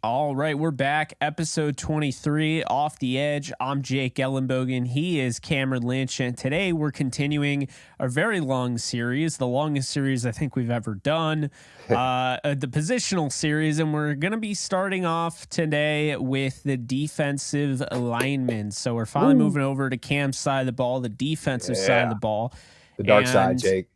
All right, we're back. Episode 23, Off the Edge. I'm Jake Ellenbogen. He is Cameron Lynch. And today we're continuing a very long series, the longest series I think we've ever done, the positional series. And we're going to be starting off today with the defensive linemen. So we're finally Woo. moving over to Cam's side of the ball, the defensive side of Yeah, the ball. the dark side, And Jake.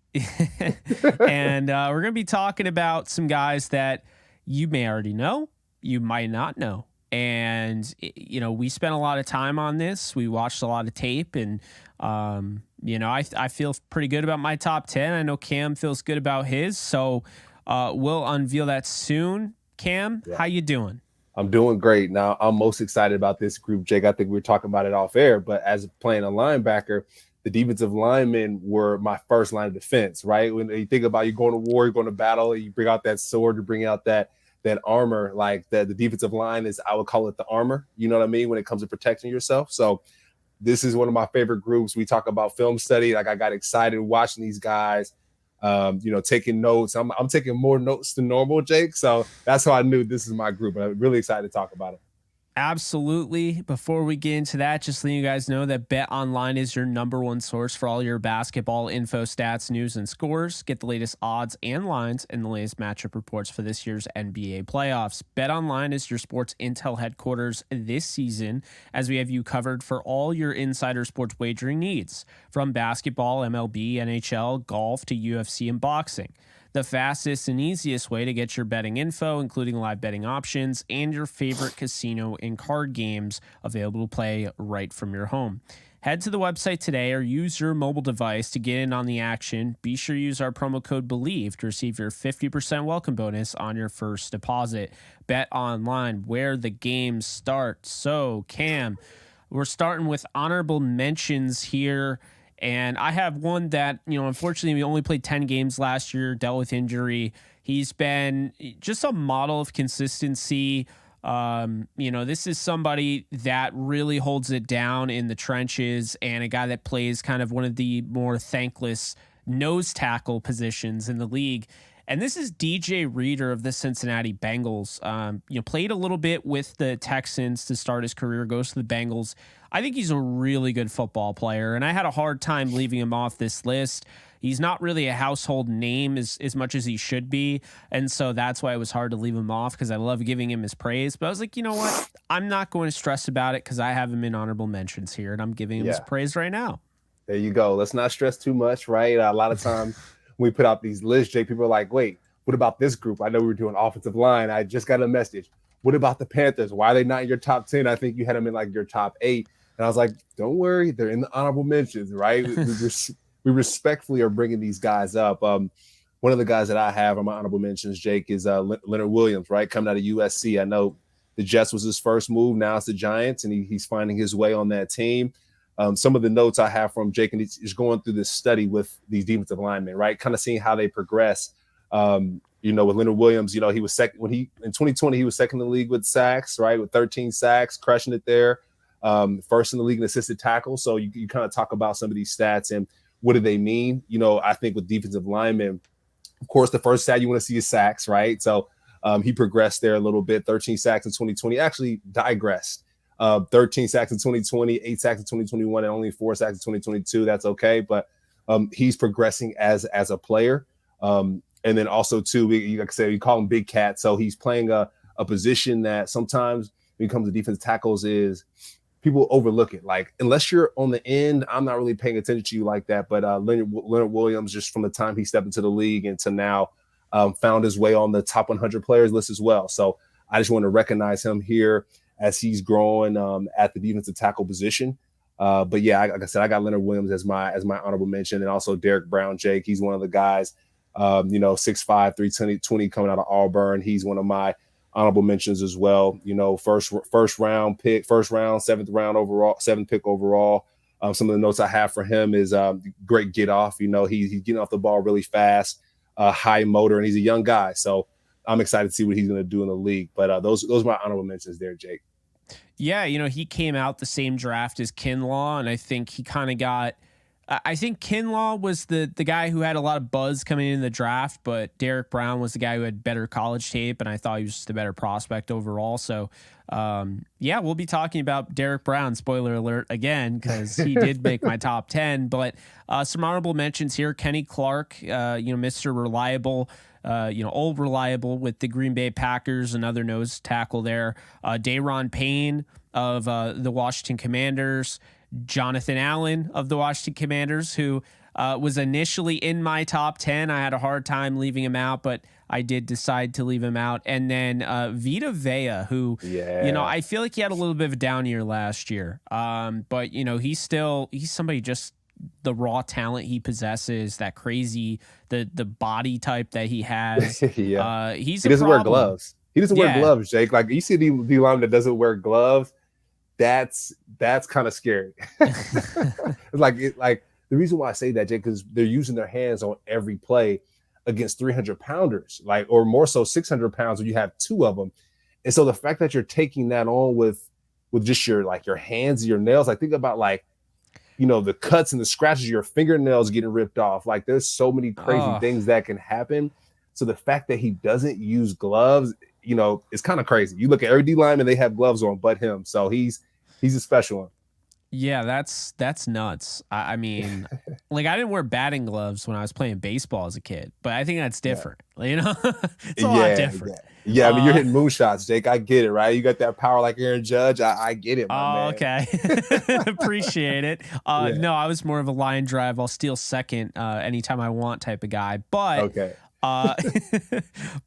we're going to be talking about some guys that you may already know, you might not know. And, we spent a lot of time on this. We watched a lot of tape, and, I feel pretty good about my top 10. I know Cam feels good about his. So we'll unveil that soon. Cam, Yeah, how you doing? I'm doing great. Now, I'm most excited about this group, Jake. I think we were talking about it off air, but as playing a linebacker, the defensive linemen were my first line of defense, right? When you think about you going to war, you're going to battle, you bring out that sword, you bring out that armor, like that the defensive line is, I would call it the armor, you know what I mean, when it comes to protecting yourself. So this is one of my favorite groups. We talk about film study. Like I got excited watching these guys, taking notes. I'm taking more notes than normal, Jake. So that's how I knew this is my group. I'm really excited to talk about it. Absolutely. Before we get into that, just letting you guys know that Bet Online is your number one source for all your basketball info, stats, news, and scores. Get the latest odds and lines and the latest matchup reports for this year's NBA playoffs. Bet Online is your sports intel headquarters this season, as we have you covered for all your insider sports wagering needs, from basketball, MLB, NHL, golf to UFC and boxing. The fastest and easiest way to get your betting info, including live betting options and your favorite casino and card games available to play right from your home. Head to the website today or use your mobile device to get in on the action. Be sure to use our promo code BELIEVE to receive your 50% welcome bonus on your first deposit. Bet Online, where the games start. So, Cam, we're starting with honorable mentions here. And I have one that, unfortunately, we only played 10 games last year, dealt with injury. He's been just a model of consistency. This is somebody that really holds it down in the trenches and a guy that plays kind of one of the more thankless nose tackle positions in the league. And this is DJ Reader of the Cincinnati Bengals. Played a little bit with the Texans to start his career, goes to the Bengals. I think he's a really good football player, and I had a hard time leaving him off this list. He's not really a household name as much as he should be, and so that's why it was hard to leave him off, because I love giving him his praise. But I was like, you know what? I'm not going to stress about it because I have him in honorable mentions here, and I'm giving him his Yeah, praise right now. there you go. Let's not stress too much, right? A lot of times when we put out these lists, Jake, people are like, wait, what about this group? I know we were doing offensive line. I just got a message. What about the Panthers? Why are they not in your top 10? I think you had them in like your top 8. And I was like, don't worry, they're in the honorable mentions, right? We respectfully are bringing these guys up. One of the guys that I have on my honorable mentions, Jake, is Leonard Williams, right? Coming out of USC. I know the Jets was his first move. Now it's the Giants, and he's finding his way on that team. Some of the notes I have from Jake, and he's going through this study with these defensive linemen, right? Kind of seeing how they progress. With Leonard Williams, he was second in 2020, he was second in the league with sacks, right? With 13 sacks, crushing it there. First in the league in assisted tackles. So you kind of talk about some of these stats and what do they mean? I think with defensive linemen, of course, the first stat you want to see is sacks, right? So he progressed there a little bit. 13 sacks in 2020, actually digressed. 13 sacks in 2020, 8 sacks in 2021, and only 4 sacks in 2022. That's okay, but he's progressing as a player. And then also too, like I said, you call him Big Cat. So he's playing a position that sometimes when it comes to defensive tackles is people overlook it. Like, unless you're on the end, I'm not really paying attention to you like that. But Leonard Williams, just from the time he stepped into the league and to now, found his way on the top 100 players list as well. So I just want to recognize him here as he's growing at the defensive tackle position. But yeah, like I said, I got Leonard Williams as my honorable mention, and also Derek Brown, Jake. He's one of the guys, 6'5", 320 coming out of Auburn. He's one of my honorable mentions as well. First round pick, 7th pick overall. Some of the notes I have for him is great get off. He's getting off the ball really fast, high motor, and he's a young guy. So I'm excited to see what he's going to do in the league. But those are my honorable mentions there, Jake. Yeah, he came out the same draft as Kinlaw, and I think he kind of got I think Kinlaw was the guy who had a lot of buzz coming in the draft, but Derek Brown was the guy who had better college tape, and I thought he was just a better prospect overall. So, yeah, we'll be talking about Derek Brown, spoiler alert, again, because he did make my top 10. But some honorable mentions here: Kenny Clark, Mr. Reliable. Old reliable with the Green Bay Packers, another nose tackle there. Dayron Payne of the Washington Commanders. Jonathan Allen of the Washington Commanders, who was initially in my top 10. I had a hard time leaving him out, but I did decide to leave him out. And then Vita Vea, who, I feel like he had a little bit of a down year last year. But, he's somebody, just the raw talent he possesses, that crazy, the body type that he has. He Doesn't wear gloves. He doesn't wear gloves, Jake. Like, you see the line that doesn't wear gloves. That's kind of scary. like the reason why I say that, Jake, because they're using their hands on every play against 300-pounders, or more so 600 pounds when you have two of them. And so the fact that you're taking that on with just your hands and your nails, think about the cuts and the scratches, your fingernails getting ripped off. Like, there's so many crazy things that can happen. So the fact that he doesn't use gloves, it's kind of crazy. You look at every D lineman, they have gloves on, but him. So he's a special one. Yeah, that's nuts. I mean, I didn't wear batting gloves when I was playing baseball as a kid, but I think that's different. It's a lot different. Yeah. I mean, you're hitting moonshots, Jake. I get it, right? You got that power like Aaron Judge. I get it, my man. Okay. Appreciate it. No, I was more of a line drive. I'll steal second anytime I want type of guy. But okay.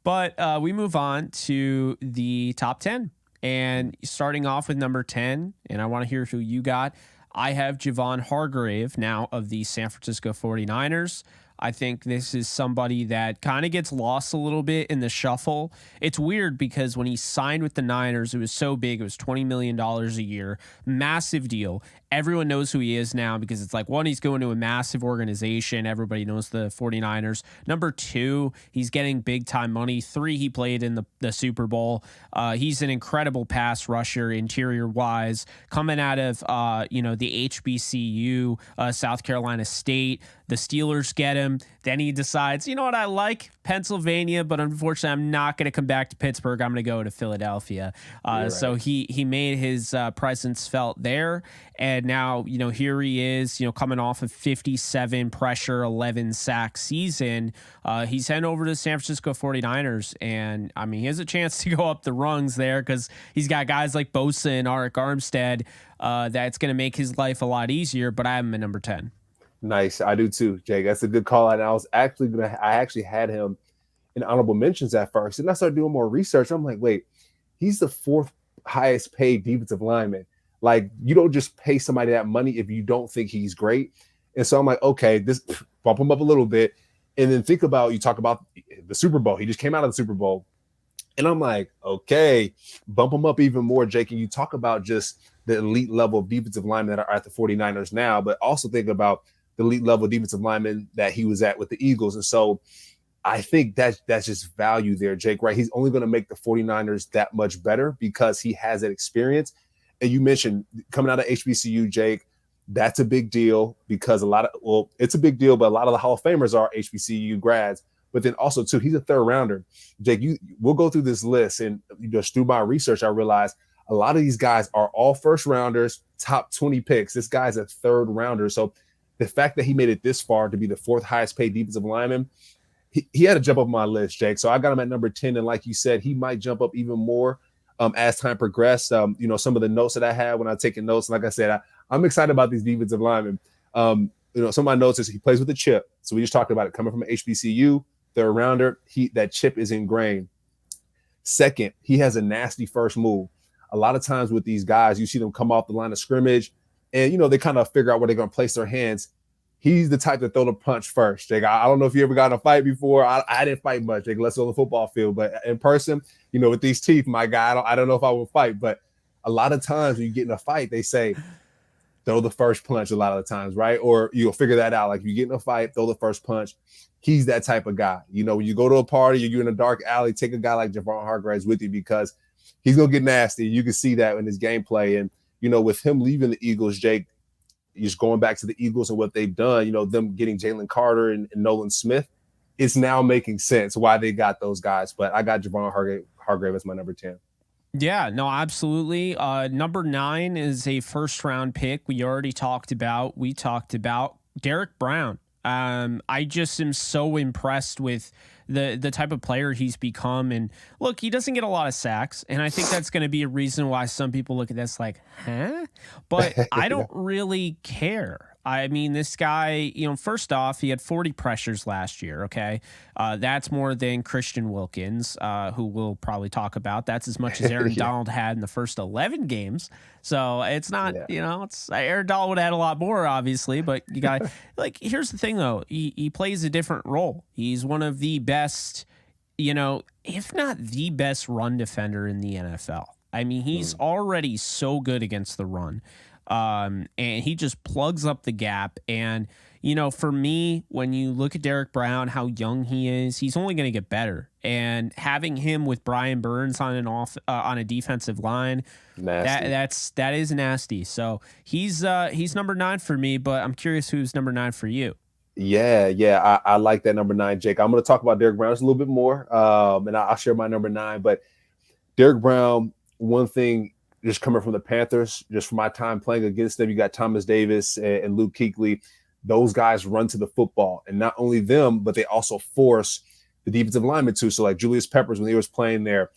But we move on to the top 10. And starting off with number 10, and I want to hear who you got. I have Javon Hargrave now of the San Francisco 49ers. I think this is somebody that kind of gets lost a little bit in the shuffle. It's weird because when he signed with the Niners, it was so big. It was $20 million a year. Massive deal. Everyone knows who he is now because it's one, he's going to a massive organization. Everybody knows the 49ers. Number two, he's getting big time money. Three, he played in the Super Bowl. He's an incredible pass rusher, interior wise, coming out of, the HBCU, South Carolina State. The Steelers get him. Then he decides, you know what, I like Pennsylvania, but unfortunately, I'm not going to come back to Pittsburgh. I'm going to go to Philadelphia. Right. So he made his presence felt there. And now, here he is, coming off of 57 pressure, 11 sack season. He's heading over to the San Francisco 49ers. And, I mean, he has a chance to go up the rungs there because he's got guys like Bosa and Arik Armstead that's going to make his life a lot easier. But I have him at number 10. Nice. I do too, Jake. That's a good call. And I actually had him in honorable mentions at first. And I started doing more research. I'm like, wait, he's the fourth highest paid defensive lineman. Like, you don't just pay somebody that money if you don't think he's great. And so I'm like, okay, this bump him up a little bit. And then you talk about the Super Bowl. He just came out of the Super Bowl. And I'm like, okay, bump him up even more, Jake. And you talk about just the elite level of defensive linemen that are at the 49ers now, but also think about the elite level defensive lineman that he was at with the Eagles. And so I think that's just value there, Jake, right? He's only going to make the 49ers that much better because he has that experience. And you mentioned coming out of HBCU, Jake, that's a big deal because it's a big deal, but a lot of the Hall of Famers are HBCU grads. But then also, too, he's a third rounder. Jake, we'll go through this list. And just through my research, I realized a lot of these guys are all first rounders, top 20 picks. This guy's a third rounder. So the fact that he made it this far to be the fourth highest paid defensive lineman, he had to jump up my list, Jake. So I got him at number 10. And like you said, he might jump up even more as time progressed. Some of the notes that I had when I was taking notes, like I said, I'm excited about these defensive linemen. Some of my notes is he plays with a chip. So we just talked about it coming from an HBCU, third rounder. That chip is ingrained. Second, he has a nasty first move. A lot of times with these guys, you see them come off the line of scrimmage and, they kind of figure out where they're going to place their hands. He's the type to throw the punch first, Jake. I don't know if you ever got in a fight before. I didn't fight much, Jake, unless on the football field. But in person, with these teeth, my guy, I don't know if I would fight. But a lot of times when you get in a fight, they say, throw the first punch a lot of the times, right? Or you'll figure that out. Like, if you get in a fight, throw the first punch. He's that type of guy. When you go to a party, you're in a dark alley, take a guy like Javon Hargrave with you because he's going to get nasty. You can see that in his gameplay. And, with him leaving the Eagles, Jake, just going back to the Eagles and what they've done, them getting Jalen Carter and Nolan Smith, it's now making sense why they got those guys. But I got Javon Hargrave as my number 10. Yeah, no, absolutely. Number 9 is a first round pick. We already talked about. We talked about Derek Brown. I just am so impressed with the type of player he's become. And look, he doesn't get a lot of sacks, and I think that's going to be a reason why some people look at this like, huh? But I don't really care. I mean, this guy, first off, he had 40 pressures last year. Okay. That's more than Christian Wilkins, who we'll probably talk about. That's as much as Aaron Donald had in the first 11 games. So it's not, it's Aaron Donald would have had a lot more, obviously, but you got here's the thing though. He plays a different role. He's one of the best, if not the best run defender in the NFL. I mean, he's already so good against the run. And he just plugs up the gap. And, for me, when you look at Derek Brown, how young he is, he's only going to get better. And having him with Brian Burns on a defensive line, that is nasty. So he's number 9 for me, but I'm curious who's number 9 for you. Yeah. I like that number 9, Jake. I'm going to talk about Derek Brown just a little bit more. And I'll share my number 9, but Derek Brown, one thing, just coming from the Panthers, just from my time playing against them, you got Thomas Davis and Luke Kuechly. Those guys run to the football. And not only them, but they also force the defensive linemen too. So like Julius Peppers, when he was playing there,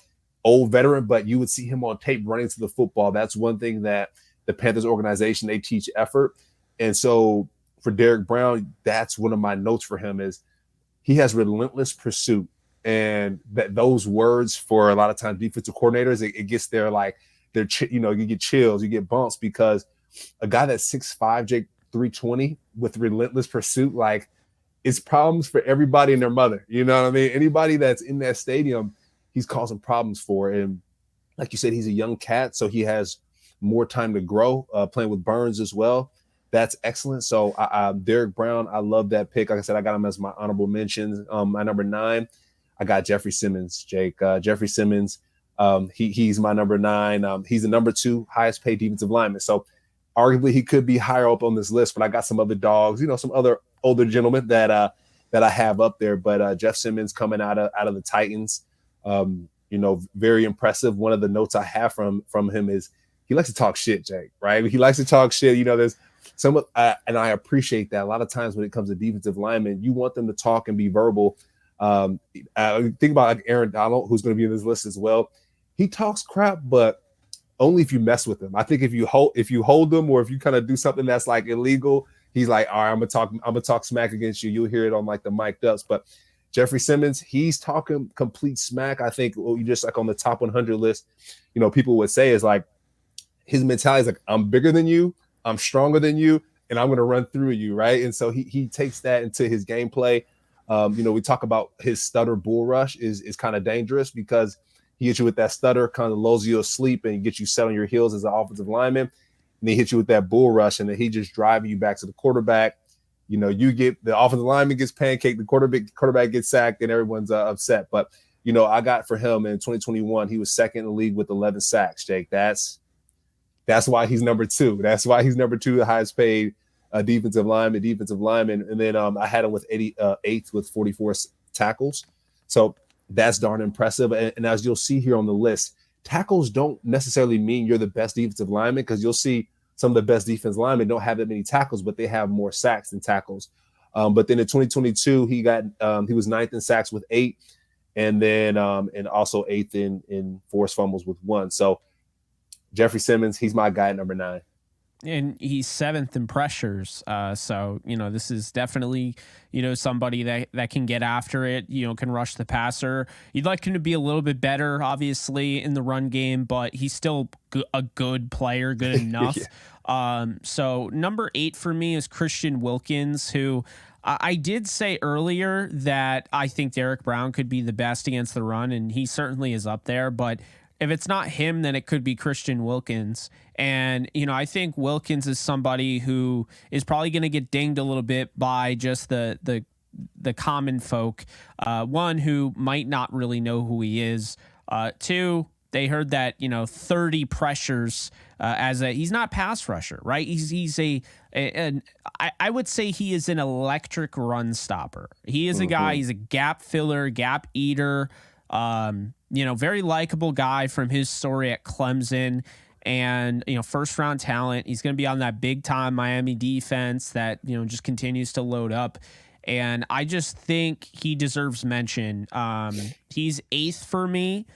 old veteran, but you would see him on tape running to the football. That's one thing that the Panthers organization, they teach effort. And so for Derek Brown, that's one of my notes for him is he has relentless pursuit. And those words for a lot of times defensive coordinators, it gets there like, you get chills, you get bumps because a guy that's 6'5", Jake, 320 with relentless pursuit, like it's problems for everybody and their mother. You know what I mean? Anybody that's in that stadium, he's causing problems for. And like you said, he's a young cat, so he has more time to grow, playing with Burns as well. That's excellent. So Derek Brown, I love that pick. Like I said, I got him as my honorable mentions. My number 9, I got Jeffrey Simmons, Jake. Jeffrey Simmons, he's my number 9. He's the number 2 highest paid defensive lineman. So arguably he could be higher up on this list, but I got some other dogs, some other older gentlemen that I have up there. But Jeff Simmons coming out of the Titans, very impressive. One of the notes I have from him is he likes to talk shit, Jake, right? He likes to talk shit. There's some, and I appreciate that. A lot of times when it comes to defensive linemen, you want them to talk and be verbal. Think about like Aaron Donald, who's going to be in this list as well. He talks crap, but only if you mess with him. I think if you hold them, or if you kind of do something that's like illegal, he's like, all right, I'm gonna talk smack against you. You'll hear it on like the mic'd ups. But Jeffrey Simmons, he's talking complete smack. I think you just like on the top 100 list, people would say is like his mentality is like, I'm bigger than you, I'm stronger than you, and I'm gonna run through you, right? And so he takes that into his gameplay. We talk about his stutter bull rush is kind of dangerous because he hits you with that stutter, kind of lulls you asleep and gets you set on your heels as an offensive lineman. And he hits you with that bull rush, and then he just driving you back to the quarterback. You get the offensive lineman gets pancaked, the quarterback gets sacked, and everyone's upset. But I got for him in 2021, he was second in the league with 11 sacks. Jake, that's why he's number 2. That's why he's number 2, the highest paid defensive lineman. And then I had him with 88th with 44 tackles. So that's darn impressive. And as you'll see here on the list, tackles don't necessarily mean you're the best defensive lineman, because you'll see some of the best defensive linemen don't have that many tackles, but they have more sacks than tackles. But then in 2022, he was 9th in sacks with 8, and then and also 8th in forced fumbles with 1. So Jeffrey Simmons, he's my guy at number 9. And he's 7th in pressures. So, this is definitely, somebody that can get after it, can rush the passer. You'd like him to be a little bit better, obviously, in the run game, but he's still a good player, good enough. Yeah. So number 8 for me is Christian Wilkins, who I did say earlier that I think Derek Brown could be the best against the run, and he certainly is up there, but if it's not him, then it could be Christian Wilkins. And, I think Wilkins is somebody who is probably going to get dinged a little bit by just the common folk. One, who might not really know who he is. 2, they heard that 30 pressures he's not pass rusher, right? He's I would say he is an electric run stopper. He is a guy. Mm-hmm. He's a gap filler, gap eater. Very likable guy from his story at Clemson, and first round talent. He's going to be on that big time Miami defense that just continues to load up. And I just think he deserves mention. He's 8th for me.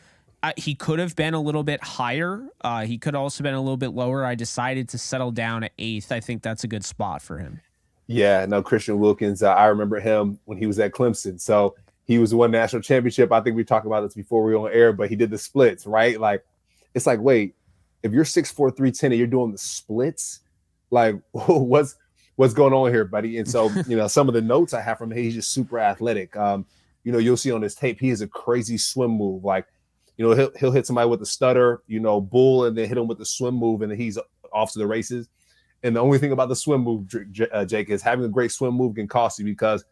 He could have been a little bit higher. He could also been a little bit lower. I decided to settle down at 8th. I think that's a good spot for him. Yeah, no, Christian Wilkins. I remember him when he was at Clemson. So he was one national championship. I think we talked about this before we were on air, but he did the splits, right? Like, it's like, wait, if you're 6'4", 310 and you're doing the splits, like what's going on here, buddy? And so, some of the notes I have from him, he's just super athletic. You'll see on his tape, he has a crazy swim move. Like, he'll hit somebody with a stutter, bull, and then hit him with the swim move, and then he's off to the races. And the only thing about the swim move, Jake, is having a great swim move can cost you, because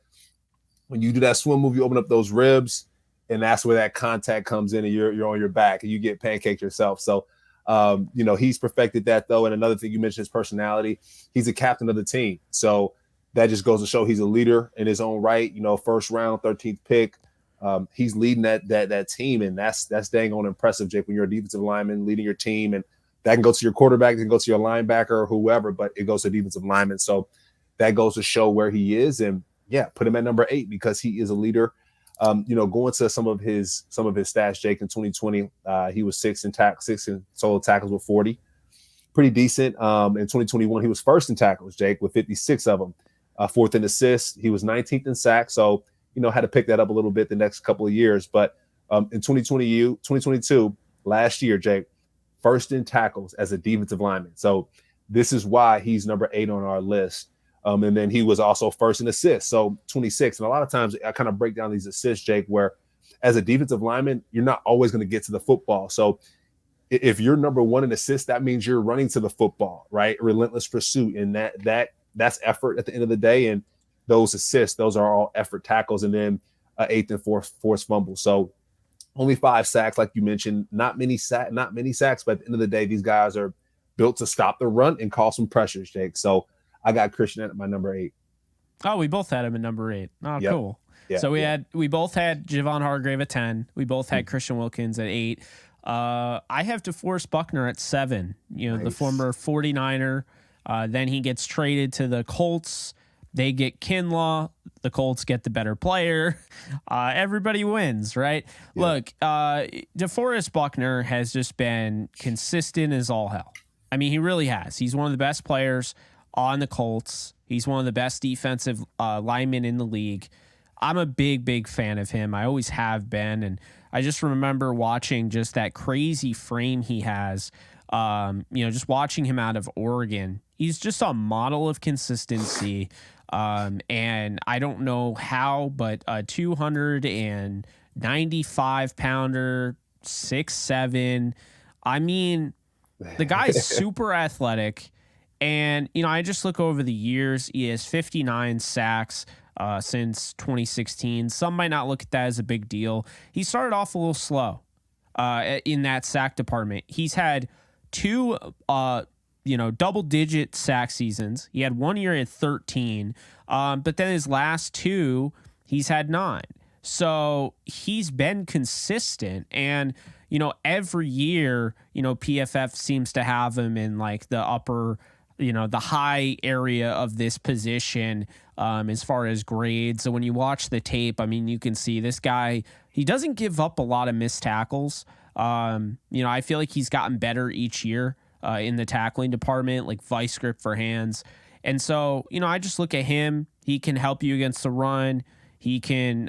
when you do that swim move, you open up those ribs, and that's where that contact comes in, and you're on your back, and you get pancaked yourself. So, he's perfected that, though. And another thing you mentioned, his personality. He's a captain of the team. So that just goes to show he's a leader in his own right. First round, 13th pick. He's leading that team, and that's dang on impressive, Jake, when you're a defensive lineman leading your team. And that can go to your quarterback, it can go to your linebacker or whoever, but it goes to defensive lineman. So that goes to show where he is. And yeah, put him at number 8 because he is a leader. Going to some of his stats, Jake, in 2020, he was 6 in total tackles with 40. Pretty decent. In 2021, he was 1st in tackles, Jake, with 56 of them. 4th in assists. He was 19th in sacks. So, had to pick that up a little bit the next couple of years. But in 2022, last year, Jake, 1st in tackles as a defensive lineman. So this is why he's number 8 on our list. And then he was also 1st in assists, so 26. And a lot of times I kind of break down these assists, Jake, where as a defensive lineman, you're not always going to get to the football. So if you're number 1 in assists, that means you're running to the football, right? Relentless pursuit. And that's effort at the end of the day. And those assists, those are all effort tackles. And then 8th and 4th forced fumbles. So only 5 sacks, like you mentioned, not many sacks, but at the end of the day, these guys are built to stop the run and cause some pressures, Jake. So I got Christian at my number 8. Oh, we both had him at number 8. Oh, yep. Cool. Yeah, so we both had Javon Hargrave at 10. We both had Christian Wilkins at 8. I have DeForest Buckner at 7. Nice. The former 49er. Then he gets traded to the Colts. They get Kinlaw. The Colts get the better player. Everybody wins, right? Yeah. Look, DeForest Buckner has just been consistent as all hell. I mean, he really has. He's one of the best players on the Colts. He's one of the best defensive linemen in the league. I'm a big fan of him. I always have been. And I just remember watching just that crazy frame he has. Just watching him out of Oregon. He's just a model of consistency. And I don't know how, but a 295 pounder, 6'7". I mean, the guy's super athletic. And, I just look over the years. He has 59 sacks since 2016. Some might not look at that as a big deal. He started off a little slow in that sack department. He's had 2 double-digit sack seasons. He had 1 year at 13, but then his last 2, he's had 9. So he's been consistent, and every year, PFF seems to have him in like the upper, the high area of this position as far as grades. So when you watch the tape, I mean, you can see this guy, he doesn't give up a lot of missed tackles. I feel like he's gotten better each year in the tackling department, like vice grip for hands. And so, I just look at him. He can help you against the run. He can,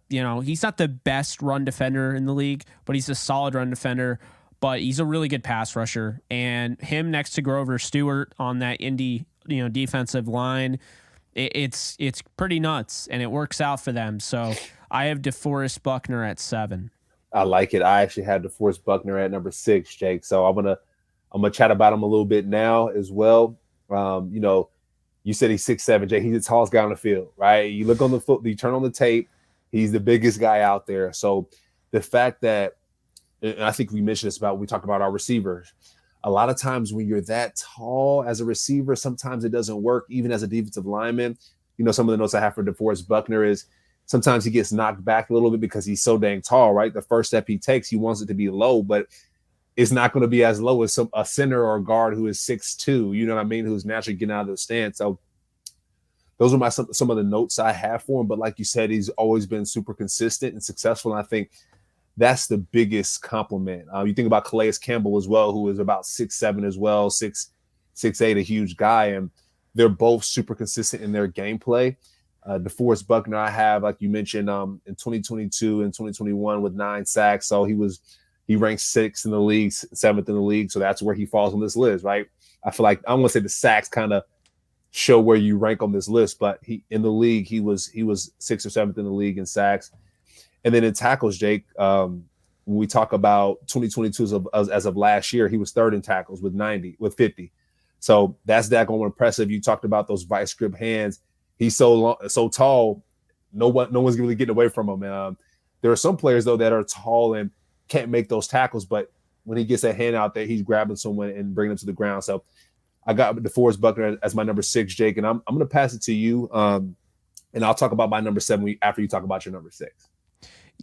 he's not the best run defender in the league, but he's a solid run defender. But he's a really good pass rusher. And him next to Grover Stewart on that Indy, defensive line, it's pretty nuts, and it works out for them. So I have DeForest Buckner at 7. I like it. I actually had DeForest Buckner at number 6, Jake. So I'm gonna chat about him a little bit now as well. You said he's 6'7", Jake. He's the tallest guy on the field, right? You look on you turn on the tape, he's the biggest guy out there. So the fact that and I think we mentioned this we talked about our receivers. A lot of times when you're that tall as a receiver, sometimes it doesn't work, even as a defensive lineman. Some of the notes I have for DeForest Buckner is sometimes he gets knocked back a little bit because he's so dang tall, right? The first step he takes, he wants it to be low, but it's not going to be as low as a center or a guard who is 6'2", you know what I mean, who's naturally getting out of the stance. So those are some of the notes I have for him. But like you said, he's always been super consistent and successful. And I think that's the biggest compliment. You think about Calais Campbell as well, who is about 6'7" as well, 6'8", a huge guy. And they're both super consistent in their gameplay. DeForest Buckner, I have, like you mentioned, in 2022 and 2021 with 9 sacks. So he ranks 6th in the league, 7th in the league. So that's where he falls on this list, right? I feel like I want to say the sacks kind of show where you rank on this list, but in the league, he was 6th or 7th in the league in sacks. And then in tackles, Jake, when we talk about 2022 as of last year, he was 3rd in tackles with 50. So that's daggone impressive. You talked about those vice grip hands. He's so tall, no one's really getting away from him. There are some players though that are tall and can't make those tackles, but when he gets that hand out there, he's grabbing someone and bringing them to the ground. So I got DeForest Buckner as my number 6, Jake, and I'm going to pass it to you, and I'll talk about my number 7 after you talk about your number 6.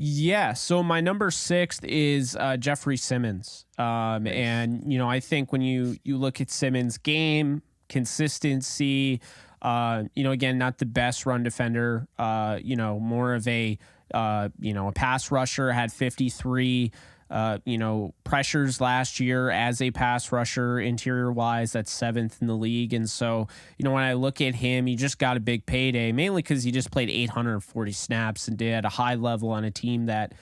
Yeah, so my number 6 is Jeffrey Simmons, Nice. and I think when you look at Simmons' game consistency, again, not the best run defender, more of a pass rusher, had 53 pressures last year as a pass rusher interior wise. That's 7th in the league. And so, when I look at him, he just got a big payday, mainly because he just played 840 snaps and did at a high level on a team that,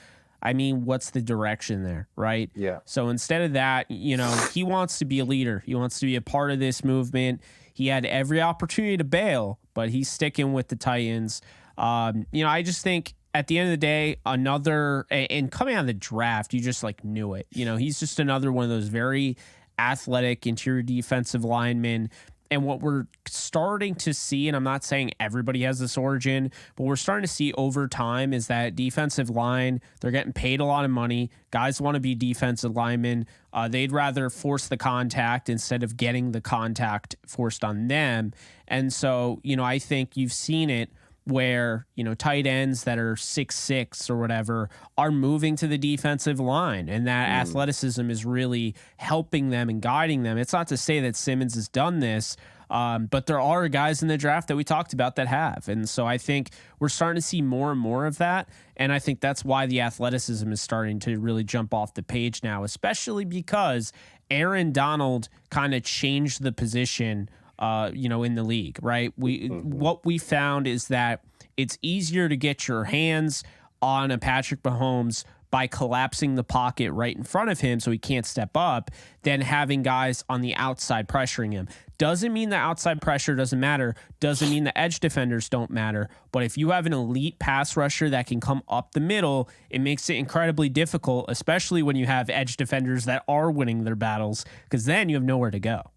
what's the direction there, right? Yeah. So instead of that, he wants to be a leader. He wants to be a part of this movement. He had every opportunity to bail, but he's sticking with the Titans. I just think at the end of the day, and coming out of the draft, you just knew it. He's just another one of those very athletic interior defensive linemen. And what we're starting to see, and I'm not saying everybody has this origin, but we're starting to see over time is that defensive line, they're getting paid a lot of money. Guys want to be defensive linemen. They'd rather force the contact instead of getting the contact forced on them. And so, I think you've seen it where, tight ends that are 6'6" or whatever are moving to the defensive line, and that athleticism is really helping them and guiding them. It's not to say that Simmons has done this, but there are guys in the draft that we talked about that have. And so I think we're starting to see more and more of that. And I think that's why the athleticism is starting to really jump off the page now, especially because Aaron Donald kind of changed the position in the league, right? What we found is that it's easier to get your hands on a Patrick Mahomes by collapsing the pocket right in front of him so he can't step up than having guys on the outside pressuring him. Doesn't mean the outside pressure doesn't matter. Doesn't mean the edge defenders don't matter. But if you have an elite pass rusher that can come up the middle, it makes it incredibly difficult, especially when you have edge defenders that are winning their battles, because then you have nowhere to go.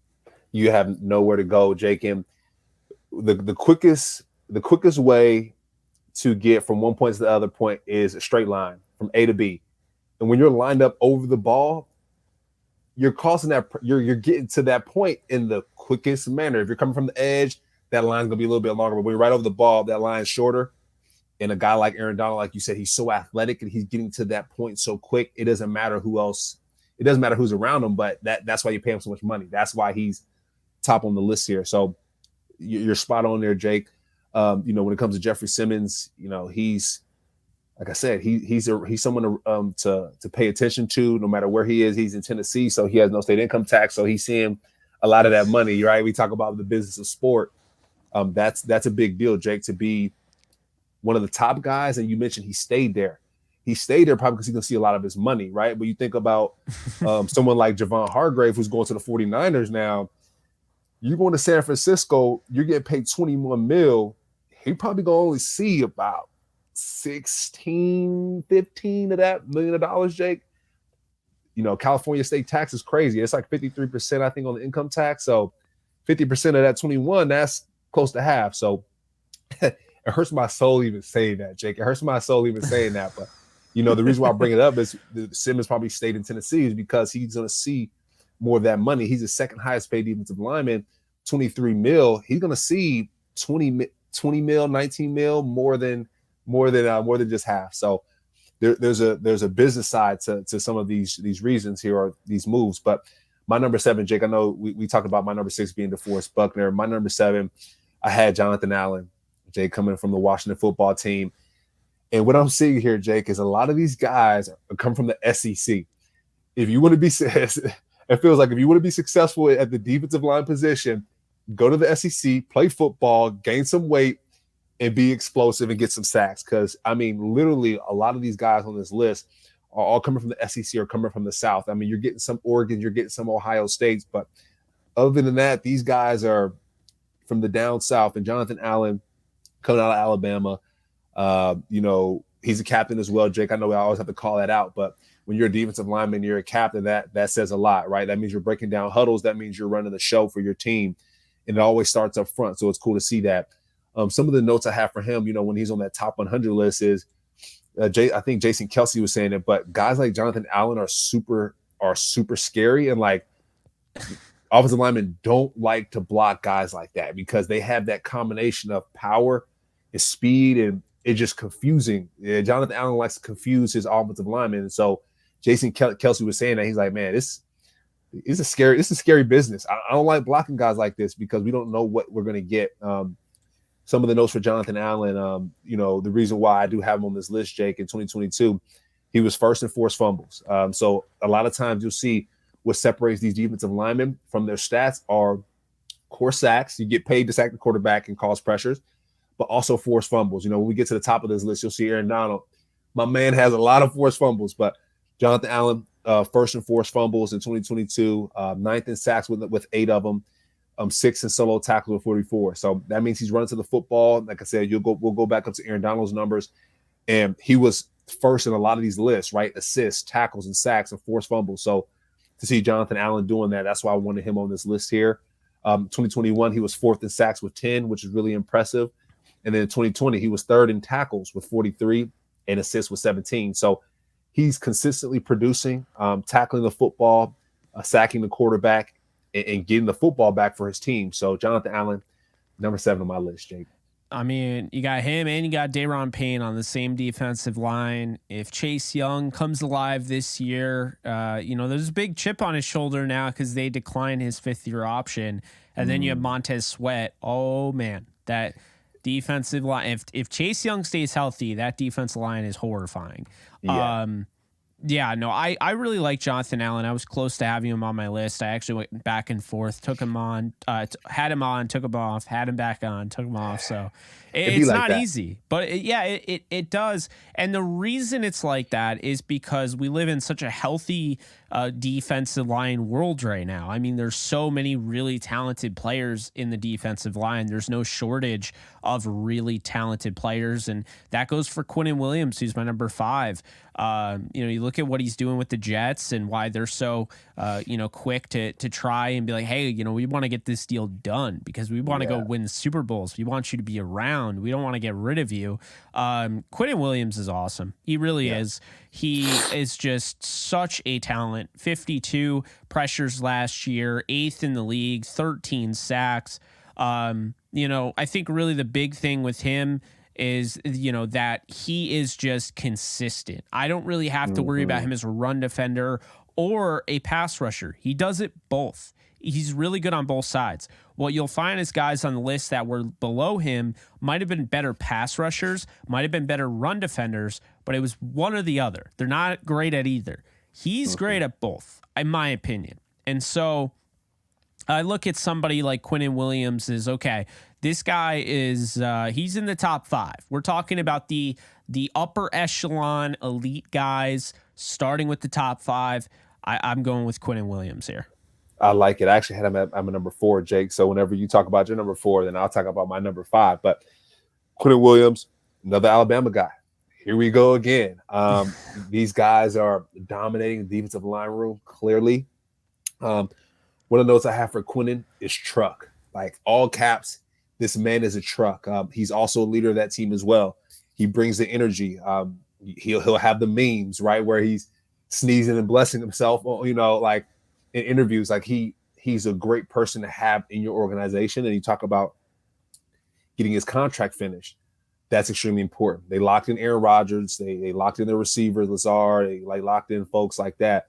You have nowhere to go, Jake. And the quickest way to get from one point to the other point is a straight line from A to B. And when you're lined up over the ball, you're causing that you're getting to that point in the quickest manner. If you're coming from the edge, that line's gonna be a little bit longer. But when you're right over the ball, that line's shorter. And a guy like Aaron Donald, like you said, he's so athletic and he's getting to that point so quick. It doesn't matter who else. It doesn't matter who's around him, but that's why you pay him so much money. That's why he's top on the list here. So you're spot on there, Jake. When it comes to Jeffrey Simmons, he's, like I said, he's someone to pay attention to no matter where he is. He's in Tennessee, so he has no state income tax, so he's seeing a lot of that money, right? We talk about the business of sport. That's a big deal, Jake, to be one of the top guys. And you mentioned he stayed there. He stayed there probably because he can see a lot of his money, right? But you think about someone like Javon Hargrave, who's going to the 49ers now. You're going to San Francisco, you're getting paid $21 million. He probably going to only see about 16, 15 of that $1 million, Jake. California state tax is crazy. It's like 53%, I think, on the income tax. So 50% of that 21, that's close to half. So it hurts my soul even saying that, Jake. It hurts my soul even saying that. But The reason why I bring it up is Simmons probably stayed in Tennessee is because he's going to see more of that money. He's the second highest paid defensive lineman, 23 mil. He's going to see 20 mil, 19 mil, more than just half. So there's a business side to some of these reasons here, or these moves. But my number 7, Jake, I know we talked about my number 6 being DeForest Buckner. My number 7, I had Jonathan Allen, Jake, coming from the Washington football team. And what I'm seeing here, Jake, is a lot of these guys come from the SEC. If you want to be, it feels like if you want to be successful at the defensive line position, go to the SEC, play football, gain some weight, and be explosive and get some sacks. Because, I mean, literally a lot of these guys on this list are all coming from the SEC or coming from the South. I mean, you're getting some Oregon, you're getting some Ohio States, but other than that, these guys are from the down South. And Jonathan Allen coming out of Alabama, he's a captain as well, Jake. I know I always have to call that out, but when you're a defensive lineman, you're a captain, that says a lot, right? That means you're breaking down huddles. That means you're running the show for your team. And it always starts up front. So it's cool to see that. Some of the notes I have for him, when he's on that top 100 list is, I think Jason Kelsey was saying it, but guys like Jonathan Allen are super scary. And like offensive linemen don't like to block guys like that because they have that combination of power and speed, and it's just confusing. Yeah, Jonathan Allen likes to confuse his offensive linemen. And so Jason Kelsey was saying that he's like, man, this is a scary business. I don't like blocking guys like this because we don't know what we're going to get. Some of the notes for Jonathan Allen, the reason why I do have him on this list, Jake, in 2022, he was first in forced fumbles. So a lot of times you'll see what separates these defensive linemen from their stats are core sacks. You get paid to sack the quarterback and cause pressures, but also forced fumbles. When we get to the top of this list, you'll see Aaron Donald. My man has a lot of forced fumbles, but Jonathan Allen, first in forced fumbles in 2022, ninth in sacks with 8 of them, 6 in solo tackles with 44. So that means he's running to the football. Like I said, we'll go back up to Aaron Donald's numbers, and he was first in a lot of these lists, right? Assists, tackles, and sacks, and forced fumbles. So to see Jonathan Allen doing that, that's why I wanted him on this list here. 2021, he was 4th in sacks with 10, which is really impressive. And then in 2020, he was 3rd in tackles with 43 and assists with 17. So he's consistently producing, tackling the football, sacking the quarterback, and getting the football back for his team. So Jonathan Allen, number 7 on my list, Jake. I mean, you got him and you got Daron Payne on the same defensive line. If Chase Young comes alive this year, there's a big chip on his shoulder now because they declined his 5th-year option. And then you have Montez Sweat. Oh, man, that defensive line. If Chase Young stays healthy, that defensive line is horrifying. Yeah. I really like Jonathan Allen. I was close to having him on my list. I actually went back and forth, took him on, had him on, took him off, had him back on, took him off. So it's like not that easy, but it does. And the reason it's like that is because we live in such a healthy defensive line world right now. I mean, there's so many really talented players in the defensive line. There's no shortage of really talented players. And that goes for Quinnen Williams, who's my number 5. You look at what he's doing with the Jets and why they're so, quick to try and be like, hey, we want to get this deal done because we want to go win Super Bowls. We want you to be around. We don't want to get rid of you. Quinnen Williams is awesome. He really is. He is just such a talent. 52 pressures last year, 8th in the league, 13 sacks. I think really the big thing with him is, that he is just consistent. I don't really have to worry about him as a run defender or a pass rusher. He does it both. He's really good on both sides. What you'll find is guys on the list that were below him might have been better pass rushers, might have been better run defenders, but it was one or the other. They're not great at either. He's great at both, in my opinion. And so I look at somebody like Quinnen Williams is, okay, this guy is, he's in the top 5. We're talking about the upper echelon elite guys, starting with the top 5. I'm going with Quinnen Williams here. I like it. I actually had him at my number 4, Jake. So whenever you talk about your number 4, then I'll talk about my number 5. But Quinnen Williams, another Alabama guy. Here we go again. These guys are dominating the defensive line room, clearly. One of the notes I have for Quinnen is truck. Like all caps, this man is a truck. He's also a leader of that team as well. He brings the energy. he'll have the memes, right, where he's sneezing and blessing himself, like in interviews. Like he's a great person to have in your organization. And you talk about getting his contract finished. That's extremely important. They locked in Aaron Rodgers. They locked in their receivers, Lazard. They locked in folks like that.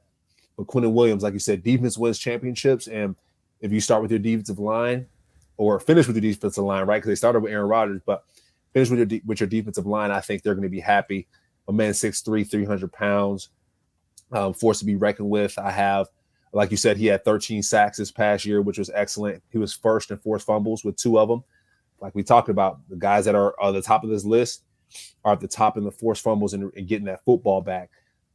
But Quentin Williams, like you said, defense wins championships. And if you start with your defensive line or finish with your defensive line, right? Because they started with Aaron Rodgers, but finish with your defensive line, I think they're going to be happy. A man 6'3", 300 pounds, force to be reckoned with. I have, like you said, he had 13 sacks this past year, which was excellent. He was first in forced fumbles with 2 of them. Like we talked about, the guys that are at the top of this list are at the top in the forced fumbles and getting that football back.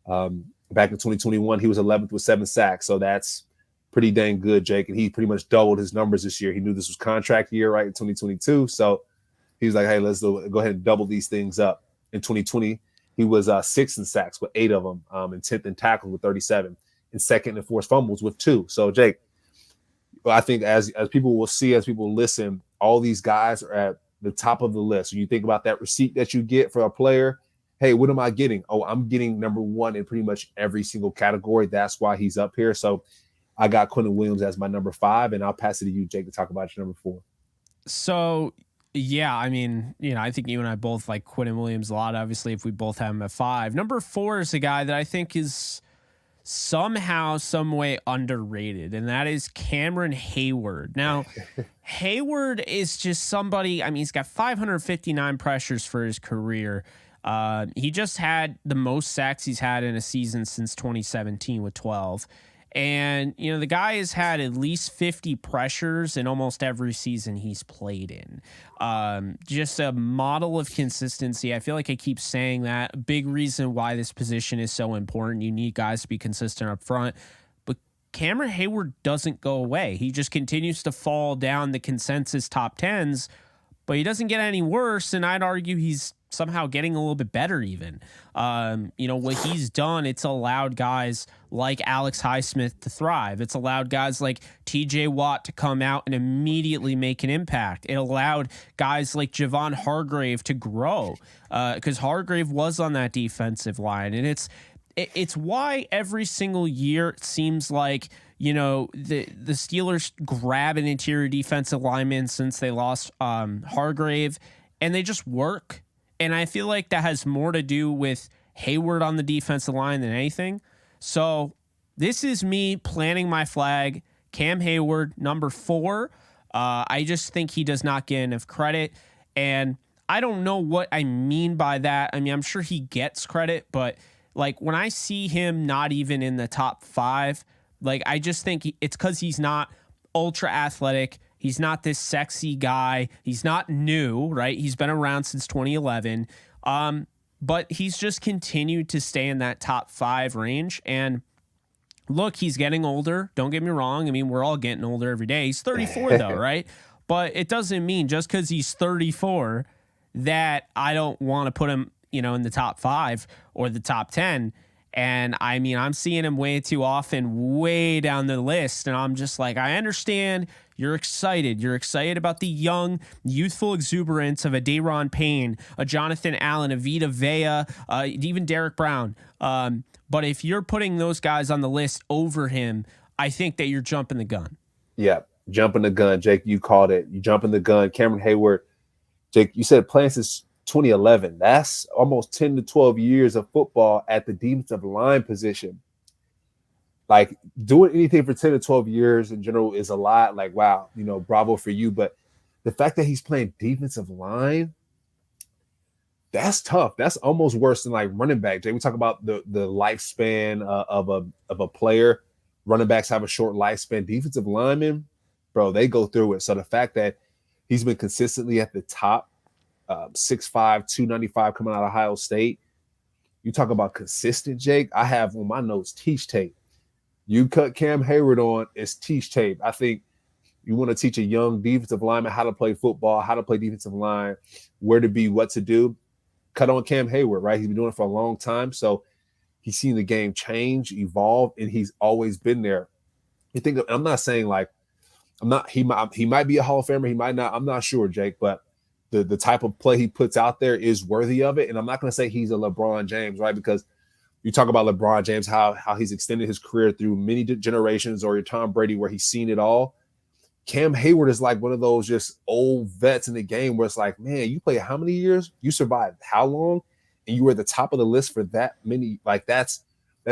Back in 2021, he was 11th with 7 sacks. So that's pretty dang good, Jake. And he pretty much doubled his numbers this year. He knew this was contract year, right, in 2022. So he was like, hey, let's go ahead and double these things up. In 2020, he was 6th in sacks with 8 of them, and 10th in tackles with 37, and 2nd in forced fumbles with 2. So, Jake, I think as people will see, as people listen, all these guys are at the top of the list. When you think about that receipt that you get for a player, hey, what am I getting? Oh, I'm getting number 1 in pretty much every single category. That's why he's up here. So I got Quentin Williams as my number 5, and I'll pass it to you, Jake, to talk about your number 4. So, yeah, I mean, I think you and I both like Quentin Williams a lot, obviously, if we both have him at 5. Number 4 is a guy that I think is somehow, some way underrated, and that is Cameron Hayward. Now, Hayward is just somebody, I mean, he's got 559 pressures for his career. He just had the most sacks he's had in a season since 2017 with 12. And, the guy has had at least 50 pressures in almost every season he's played in. Just a model of consistency. I feel like I keep saying that. A big reason why this position is so important. You need guys to be consistent up front. But Cameron Hayward doesn't go away. He just continues to fall down the consensus top 10s, but he doesn't get any worse. And I'd argue he's somehow getting a little bit better even. What he's done, it's allowed guys like Alex Highsmith to thrive. It's allowed guys like TJ Watt to come out and immediately make an impact. It allowed guys like Javon Hargrave to grow because Hargrave was on that defensive line. And it's why every single year it seems like, the Steelers grab an interior defensive lineman since they lost Hargrave, and they just work. And I feel like that has more to do with Hayward on the defensive line than anything. So this is me planting my flag. Cam Hayward, number 4. I just think he does not get enough credit. And I don't know what I mean by that. I mean, I'm sure he gets credit, but like when I see him not even in the top 5, like I just think it's because he's not ultra athletic. He's not this sexy guy. He's not new, right? He's been around since 2011. But he's just continued to stay in that top 5 range. And look, he's getting older. Don't get me wrong. I mean, we're all getting older every day. He's 34 though, right? But it doesn't mean just because he's 34 that I don't want to put him, in the top 5 or the top 10. And I mean, I'm seeing him way too often, way down the list. And I'm just like, I understand you're excited. You're excited about the young, youthful exuberance of a Daron Payne, a Jonathan Allen, a Vita Vea, even Derek Brown. But if you're putting those guys on the list over him, I think that you're jumping the gun. Yeah, jumping the gun, Jake. You called it. You jumping the gun. Cameron Hayward, Jake, you said playing since 2011. That's almost 10 to 12 years of football at the defensive line position. Like doing anything for 10 to 12 years in general is a lot. Like, wow, bravo for you. But the fact that he's playing defensive line, that's tough. That's almost worse than like running back. Jay, we talk about the lifespan of a player. Running backs have a short lifespan. Defensive linemen, bro, they go through it. So the fact that he's been consistently at the top, 6'5", 295 coming out of Ohio State. You talk about consistent, Jake. I have on my notes teach tape. You cut Cam Hayward on, it's teach tape. I think you want to teach a young defensive lineman how to play football, how to play defensive line, where to be, what to do. Cut on Cam Hayward, right? He's been doing it for a long time. So he's seen the game change, evolve, and he's always been there. You think I'm not saying like he might be a Hall of Famer, he might not. I'm not sure, Jake, but the type of play he puts out there is worthy of it. And I'm not going to say he's a LeBron James, right? Because you talk about LeBron James, how he's extended his career through many generations, or your Tom Brady, where he's seen it all. Cam Hayward is like one of those just old vets in the game where it's like, man, you play how many years? You survived how long? And you were at the top of the list for that many. Like that's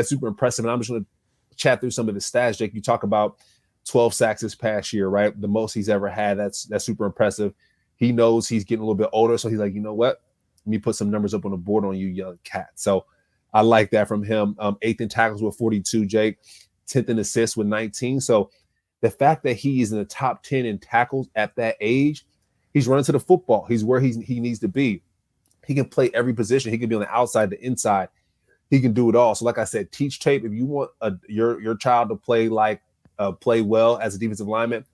super impressive. And I'm just going to chat through some of the stats, Jake. You talk about 12 sacks this past year, right? The most he's ever had. That's super impressive. He knows he's getting a little bit older, so he's like, you know what? Let me put some numbers up on the board on you, young cat. So I like that from him. 8th in tackles with 42, Jake. 10th in assists with 19. So the fact that he is in the top 10 in tackles at that age, he's running to the football. He's where he needs to be. He can play every position. He can be on the outside, the inside. He can do it all. So like I said, teach tape. If you want your child to play well as a defensive lineman,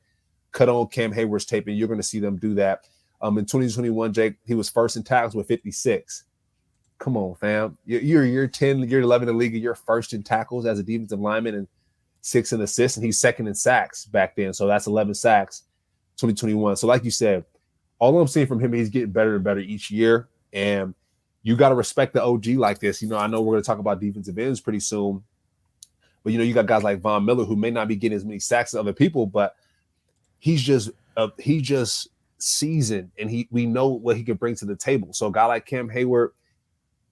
cut on Cam Hayward's tape, and you're going to see them do that. In 2021, Jake, he was first in tackles with 56. Come on, fam. You're 10, you're 11 in the league, and you're first in tackles as a defensive lineman and 6 in assists, and he's second in sacks back then. So that's 11 sacks, 2021. So like you said, all I'm seeing from him, he's getting better and better each year, and you got to respect the OG like this. I know we're going to talk about defensive ends pretty soon, but you got guys like Von Miller who may not be getting as many sacks as other people, but he's just seasoned, and we know what he can bring to the table. So a guy like Cam Hayward,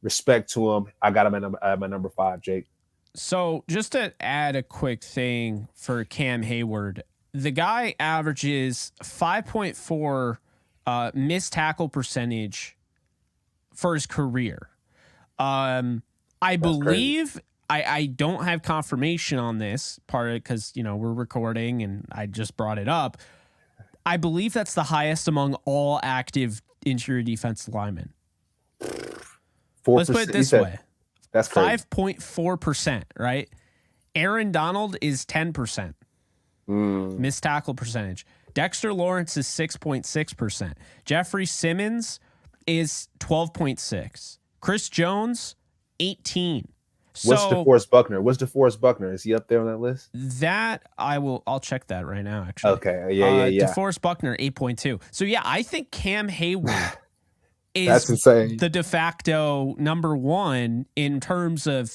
respect to him. I got him at my number 5, Jake. So just to add a quick thing for Cam Hayward, the guy averages 5.4 missed tackle percentage for his career. I believe I don't have confirmation on this part because we're recording and I just brought it up. I believe that's the highest among all active interior defensive linemen. 4%, let's put it this way. That's 5.4%, right? Aaron Donald is 10%. Missed tackle percentage. Dexter Lawrence is 6.6%. Jeffrey Simmons is 12.6. Chris Jones, 18. What's DeForest Buckner? Is he up there on that list? That I'll check that right now, actually. Okay. Yeah. DeForest Buckner, 8.2. So yeah, I think Cam Hayward is that's insane. The de facto number 1 in terms of,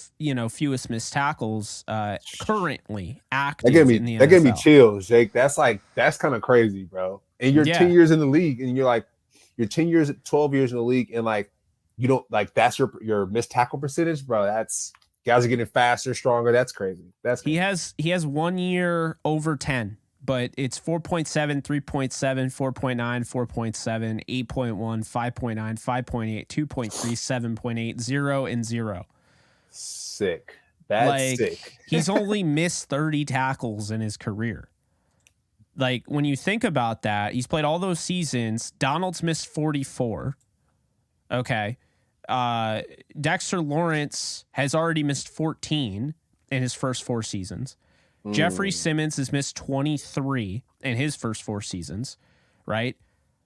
fewest missed tackles currently active in the NFL. That gave me chills, Jake. That's kind of crazy, bro. And you're 10 years in the league, and you're 10 years, 12 years in the league, and you don't that's your missed tackle percentage, bro. That's guys are getting faster, stronger. That's crazy. He has 1 year over 10. But it's 4.7, 3.7, 4.9, 4.7, 8.1, 5.9, 5.8, 2.3, 7.8, 0, and 0. Sick. That's sick. He's only missed 30 tackles in his career. When you think about that, he's played all those seasons. Donald's missed 44. Okay. Dexter Lawrence has already missed 14 in his first 4 seasons. Jeffrey Simmons has missed 23 in his first 4 seasons, right?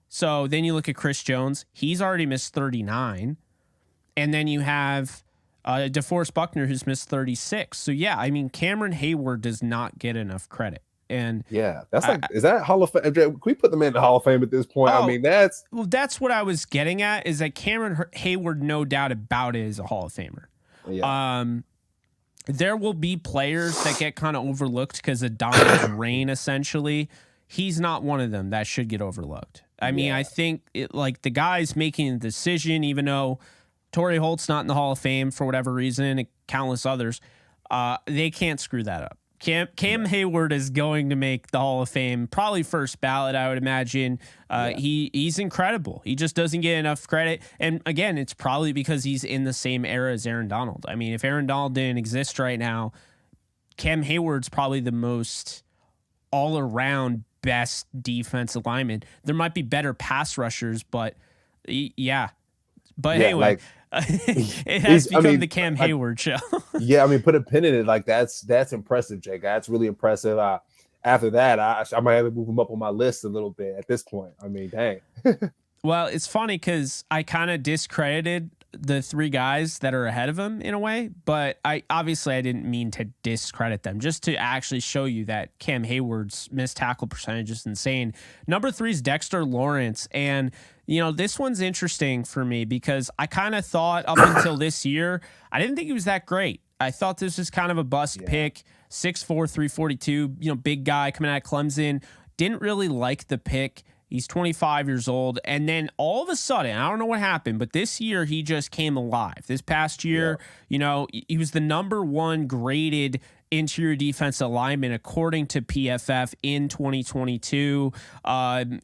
So then you look at Chris Jones. He's already missed 39. And then you have DeForest Buckner, who's missed 36. So, yeah, I mean, Cameron Hayward does not get enough credit. And yeah, that's is that Hall of Fame? Can we put the man in the Hall of Fame at this point? I mean, that's what I was getting at, is that Cameron Hayward, no doubt about it, is a Hall of Famer. Yeah. There will be players that get kind of overlooked because of Donald's reign, essentially. He's not one of them that should get overlooked. I mean, I think the guys making the decision, even though Torrey Holt's not in the Hall of Fame for whatever reason, and countless others, they can't screw that up. Cam Hayward is going to make the Hall of Fame, probably first ballot, I would imagine. He's incredible. He just doesn't get enough credit. And again, it's probably because he's in the same era as Aaron Donald. I mean, if Aaron Donald didn't exist right now, Cam Hayward's probably the most all-around best defensive lineman. There might be better pass rushers, but yeah. But anyway, it has become the Cam Hayward show. Yeah, I mean, put a pin in it. That's impressive, Jake. That's really impressive. After that, I might have to move him up on my list a little bit at this point. I mean, dang. Well, it's funny because I kind of discredited the three guys that are ahead of him in a way, but I didn't mean to discredit them, just to actually show you that Cam Hayward's missed tackle percentage is insane. Number 3 is Dexter Lawrence. And, this one's interesting for me because I kind of thought up until this year, I didn't think he was that great. I thought this was kind of a bust pick, 6'4", 342, big guy coming out of Clemson. Didn't really like the pick. He's 25 years old. And then all of a sudden, I don't know what happened, but this year he just came alive. This past year, he was the number 1 graded interior defensive lineman according to PFF in 2022.